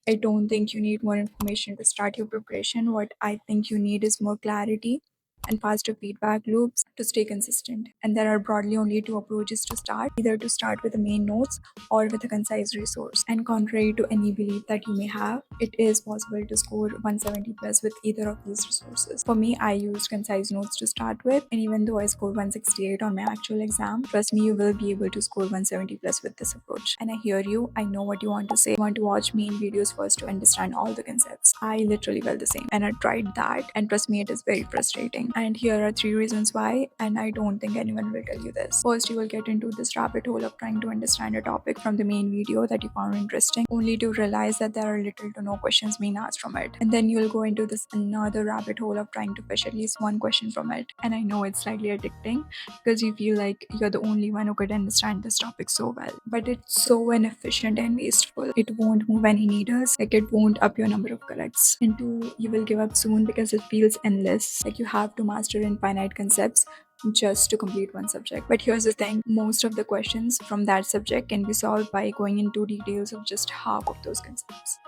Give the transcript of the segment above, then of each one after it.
I don't think you need more information to start your preparation. What I think you need is more clarity and faster feedback loops to stay consistent. And there are broadly only two approaches to start, either to start with the main notes or with a concise resource. And contrary to any belief that you may have, it is possible to score 170 plus with either of these resources. For me, I used concise notes to start with, and even though I scored 168 on my actual exam, trust me, you will be able to score 170 plus with this approach. And I hear you, I know what you want to say. You want to watch main videos first to understand all the concepts. I literally felt the same, and I tried that, and trust me, it is very frustrating. And here are three reasons why, and I don't think anyone will tell you this. First, you will get into this rabbit hole of trying to understand a topic from the main video that you found interesting, only to realize that there are little to no questions being asked from it. And then you'll go into this another rabbit hole of trying to fish at least one question from it. And I know it's slightly addicting because you feel like you're the only one who could understand this topic so well. But it's so inefficient and wasteful. It won't move any needles, like it won't up your number of corrects. And two, you will give up soon because it feels endless. Like you have to master infinite concepts just to complete one subject. But here's the thing, most of the questions from that subject can be solved by going into details of just half of those concepts.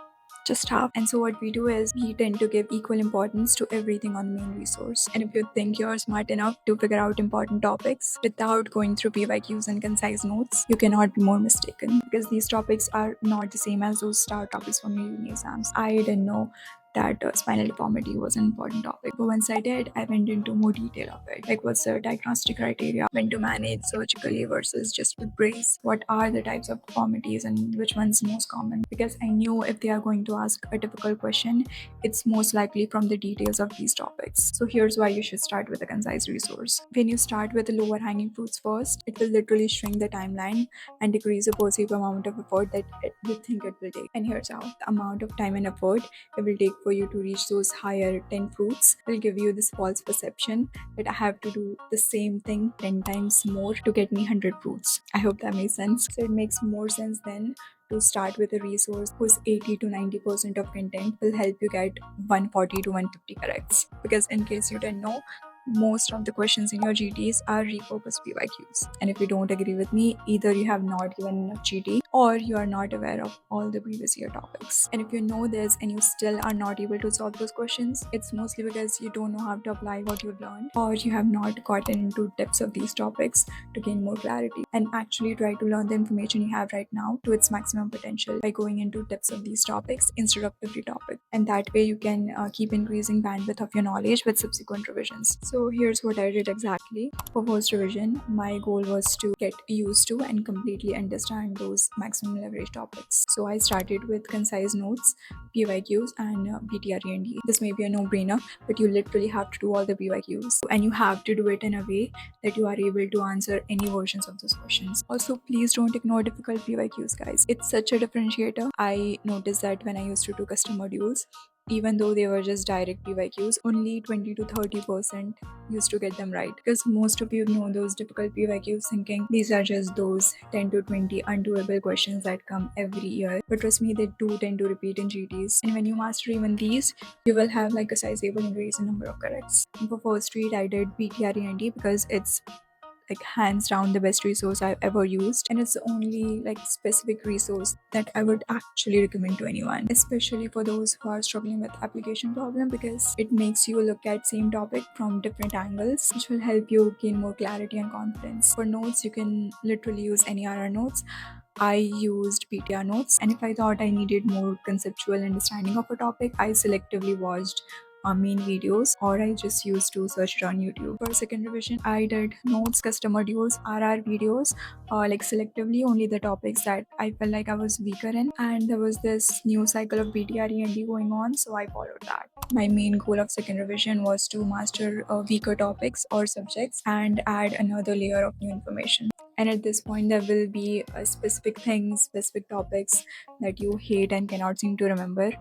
Just half. And so what we do is we tend to give equal importance to everything on the main resource. And if you think you're smart enough to figure out important topics without going through PYQs and concise notes, you cannot be more mistaken, because these topics are not the same as those star topics from your uni exams. I didn't know that spinal deformity was an important topic. But once I did, I went into more detail of it. Like what's the diagnostic criteria, when to manage surgically versus just with brace, what are the types of deformities and which one's most common. Because I knew if they are going to ask a difficult question, it's most likely from the details of these topics. So here's why you should start with a concise resource. When you start with the lower hanging fruits first, it will literally shrink the timeline and decrease the perceived amount of effort that you think it will take. And here's how. The amount of time and effort it will take for you to reach those higher 10 fruits will give you this false perception that I have to do the same thing 10 times more to get me 100 fruits. I hope that makes sense. So it makes more sense then to start with a resource whose 80 to 90% of content will help you get 140 to 150 corrects. Because in case you didn't know, most of the questions in your GTs are repurposed PYQs. And if you don't agree with me, either you have not given enough GT or you are not aware of all the previous year topics. And if you know this and you still are not able to solve those questions, it's mostly because you don't know how to apply what you've learned, or you have not gotten into depths of these topics to gain more clarity and actually try to learn the information you have right now to its maximum potential by going into depths of these topics instead of every topic. And that way you can keep increasing bandwidth of your knowledge with subsequent revisions. So here's what I did exactly. For first revision, my goal was to get used to and completely understand those maximum leverage topics. So I started with concise notes, PYQs, and BTRE&D. This may be a no-brainer, but you literally have to do all the PYQs, and you have to do it in a way that you are able to answer any versions of those questions. Also, please don't ignore difficult PYQs, guys. It's such a differentiator. I noticed that when I used to do custom modules, even though they were just direct PYQs, only 20 to 30% used to get them right. Because most of you know those difficult PYQs thinking these are just those 10 to 20 undoable questions that come every year. But trust me, they do tend to repeat in GTs. And when you master even these, you will have like a sizable increase in number of corrects. For first read, I did BTRE&D because it's like hands down the best resource I've ever used, and it's the only like specific resource that I would actually recommend to anyone, especially for those who are struggling with application problem, because it makes you look at same topic from different angles, which will help you gain more clarity and confidence. For notes, you can literally use any RR notes. I used PTR notes, and if I thought I needed more conceptual understanding of a topic, I selectively watched main videos, or I just used to search it on YouTube. For second revision, I did notes, custom modules, RR videos, like selectively only the topics that I felt like I was weaker in. And there was this new cycle of BTRE&D going on, so I followed that. My main goal of second revision was to master weaker topics or subjects and add another layer of new information. And at this point, there will be specific things, specific topics that you hate and cannot seem to remember.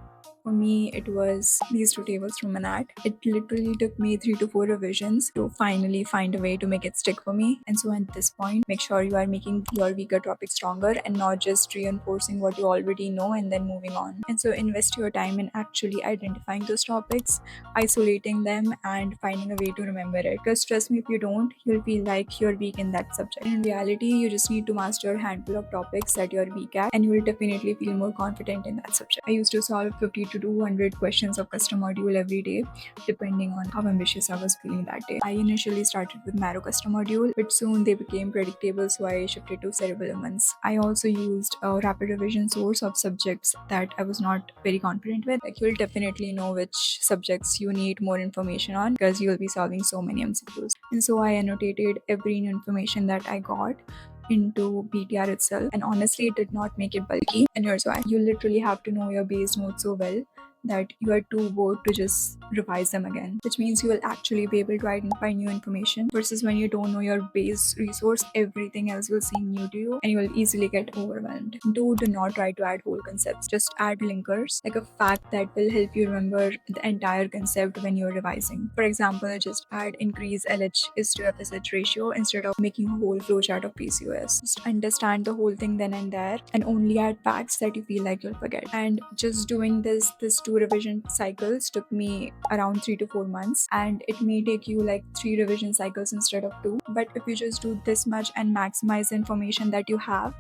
For me, it was these two tables from Manat. It literally took me 3 to 4 revisions to finally find a way to make it stick for me. And so at this point, make sure you are making your weaker topic stronger and not just reinforcing what you already know and then moving on. And so invest your time in actually identifying those topics, isolating them, and finding a way to remember it. Because trust me, if you don't, you'll feel like you're weak in that subject. In reality, you just need to master a handful of topics that you're weak at, and you will definitely feel more confident in that subject. I used to solve 50 to 200 questions of custom module every day, depending on how ambitious I was feeling that day. I initially started with Marrow custom module, but soon they became predictable, so I shifted to cerebellum ones. I also used a rapid revision source of subjects that I was not very confident with. Like, you'll definitely know which subjects you need more information on because you'll be solving so many MCQs. And so I annotated every new information that I got into BTR itself, and honestly it did not make it bulky. And here's why: you literally have to know your base notes so well that you are too bored to just revise them again, which means you will actually be able to identify new information, versus when you don't know your base resource, everything else will seem new to you and you will easily get overwhelmed. Do not try to add whole concepts, just add linkers, like a fact that will help you remember the entire concept when you're revising. For example, just add increase LH is to FSH ratio instead of making a whole flowchart of PCOS. Just understand the whole thing then and there, and only add facts that you feel like you'll forget. And just doing this 2 revision cycles took me around 3 to 4 months, and it may take you like 3 revision cycles instead of 2. But if you just do this much and maximize the information that you have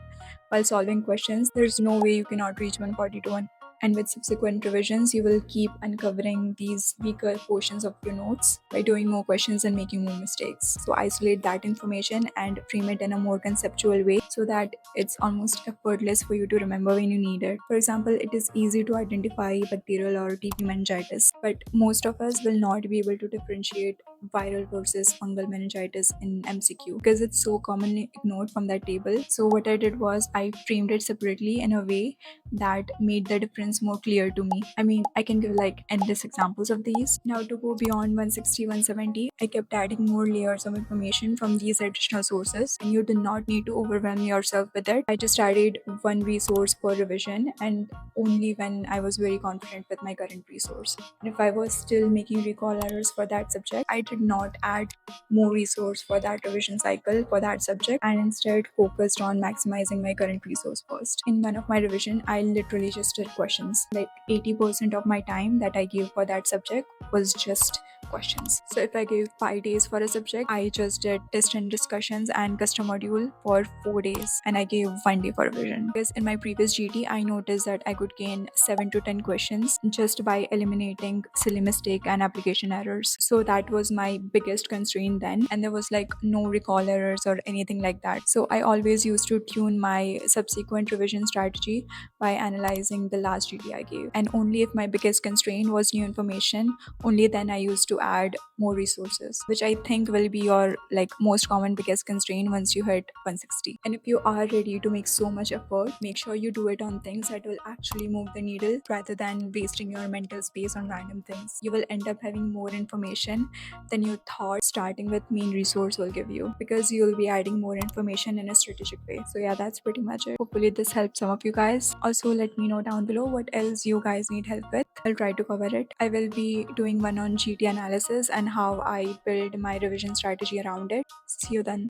while solving questions, there's no way you cannot reach 142. And with subsequent revisions, you will keep uncovering these weaker portions of your notes by doing more questions and making more mistakes. So isolate that information and frame it in a more conceptual way so that it's almost effortless for you to remember when you need it. For example, it is easy to identify bacterial or TB meningitis, but most of us will not be able to differentiate viral versus fungal meningitis in MCQ because it's so commonly ignored from that table. So what I did was I framed it separately in a way that made the difference more clear to me. I mean, I can give like endless examples of these. Now, to go beyond 160, 170, I kept adding more layers of information from these additional sources, and you do not need to overwhelm yourself with it. I just added one resource per revision, and only when I was very confident with my current resource. And if I was still making recall errors for that subject, I did not add more resource for that revision cycle for that subject, and instead focused on maximizing my current resource first. In one of my revision, I literally just did questions. Like 80% of my time that I gave for that subject was just questions. So if I gave 5 days for a subject, I just did test and discussions and custom module for 4 days, and I gave 1 day for revision. Because in my previous GT, I noticed that I could gain 7 to 10 questions just by eliminating silly mistake and application errors. So that was my biggest constraint then, and there was like no recall errors or anything like that. So I always used to tune my subsequent revision strategy by analyzing the last GT I gave. And only if my biggest constraint was new information, only then I used to add more resources, which I think will be your like most common biggest constraint once you hit 160. And if you are ready to make so much effort, make sure you do it on things that will actually move the needle rather than wasting your mental space on random things. You will end up having more information than you thought starting with main resource will give you, because you'll be adding more information in a strategic way. So yeah, that's pretty much it. Hopefully this helped some of you guys. Also, let me know down below what else you guys need help with. I'll try to cover it. I will be doing one on GT analysis and how I build my revision strategy around it. See you then.